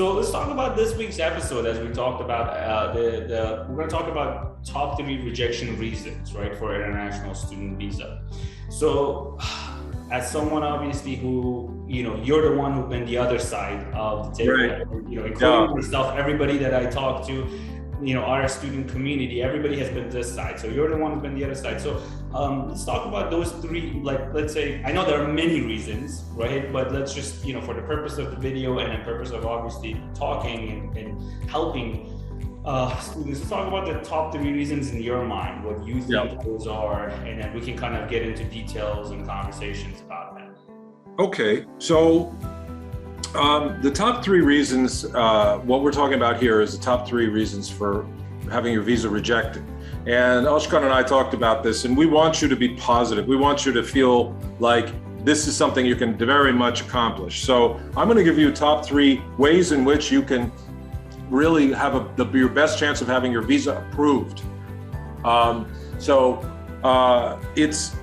So let's talk about this week's episode. As we talked about, we're going to talk about top 3 rejection reasons, right, for international student visa. So, as someone obviously who, you're the one who's been the other side of the table, right. Including myself, everybody that I talk to, our student community, everybody has been this side. So you're the one who's been the other side. So let's talk about those 3, let's say, I know there are many reasons, right? But let's just, for the purpose of the video and the purpose of obviously talking and helping students, let's talk about the top 3 reasons in your mind, what you think those are, and then we can kind of get into details and conversations about that. Okay, so the top 3 reasons, what we're talking about here is the top 3 reasons for having your visa rejected. And Ashkan and I talked about this, and we want you to be positive. We want you to feel like this is something you can very much accomplish. So I'm going to give you top 3 ways in which you can really have your best chance of having your visa approved. It's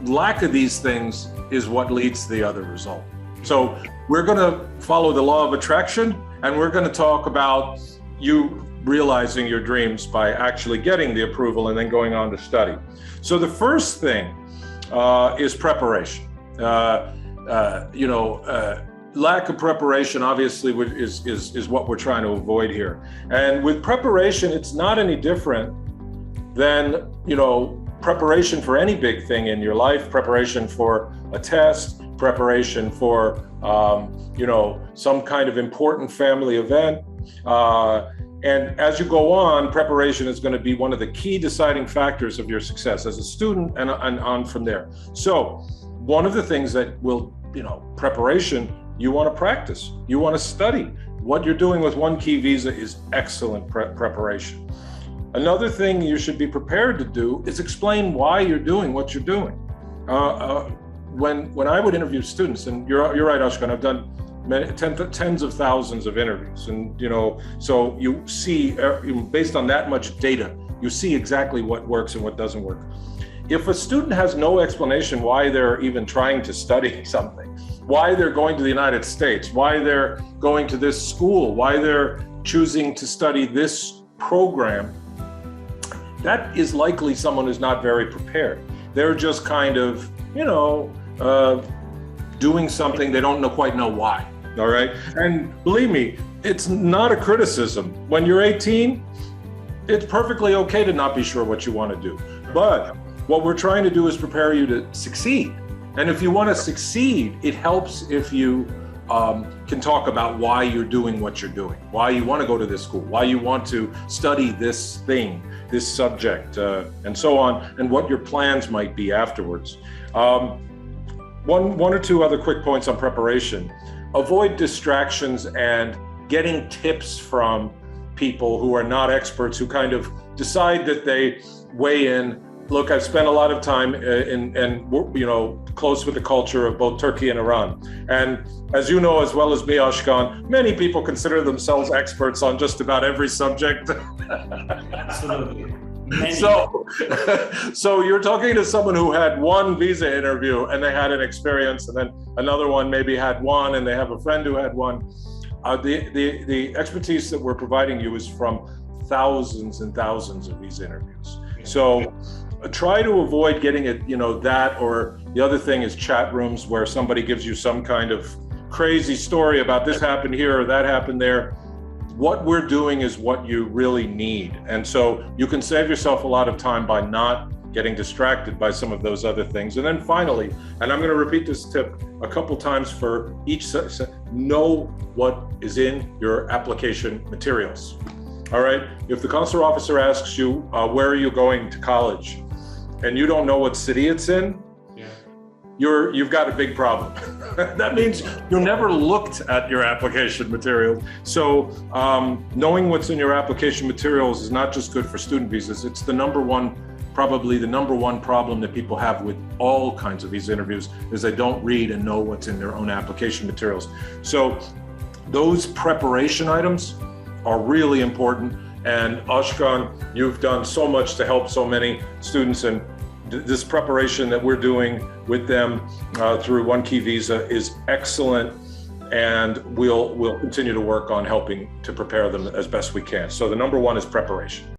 lack of these things is what leads to the other result. So we're going to follow the law of attraction, and we're going to talk about you realizing your dreams by actually getting the approval and then going on to study. So the first thing is preparation. Lack of preparation obviously is what we're trying to avoid here. And with preparation, it's not any different than, preparation for any big thing in your life, preparation for a test, preparation for, some kind of important family event. And as you go on, preparation is going to be one of the key deciding factors of your success as a student and on from there. So one of the things that will, preparation, you want to practice, you want to study. What you're doing with One Key Visa is excellent preparation. Another thing you should be prepared to do is explain why you're doing what you're doing. When I would interview students, and you're right, Ashkan, I've done tens of thousands of interviews, and so you see, based on that much data, you see exactly what works and what doesn't work. If a student has no explanation why they're even trying to study something, why they're going to the United States, why they're going to this school, why they're choosing to study this program, that is likely someone who's not very prepared. They're just kind of, doing something they don't quite know why, all right? And believe me, it's not a criticism. When you're 18, it's perfectly okay to not be sure what you want to do. But what we're trying to do is prepare you to succeed. And if you want to succeed, it helps if you can talk about why you're doing what you're doing, why you want to go to this school, why you want to study this thing, this subject, and so on, and what your plans might be afterwards. One or two other quick points on preparation. Avoid distractions and getting tips from people who are not experts, who kind of decide that they weigh in. Look, I've spent a lot of time close with the culture of both Turkey and Iran. And as you know as well as me, Ashkan, many people consider themselves experts on just about every subject. Absolutely. So you're talking to someone who had one visa interview and they had an experience, and then another one maybe had one, and they have a friend who had one. The expertise that we're providing you is from thousands and thousands of visa interviews. So try to avoid getting it, that, or the other thing is chat rooms where somebody gives you some kind of crazy story about this happened here or that happened there. What we're doing is what you really need. And so you can save yourself a lot of time by not getting distracted by some of those other things. And then finally, and I'm going to repeat this tip a couple times for each, know what is in your application materials. All right. If the consular officer asks you, where are you going to college? And you don't know what city it's in, you've got a big problem. That means you never looked at your application materials. So knowing what's in your application materials is not just good for student visas. It's probably the number one problem that people have with all kinds of visa interviews is they don't read and know what's in their own application materials. So those preparation items are really important. And Ashkan, you've done so much to help so many students, and this preparation that we're doing with them through One Key Visa is excellent. and we'll continue to work on helping to prepare them as best we can. So the number one is preparation.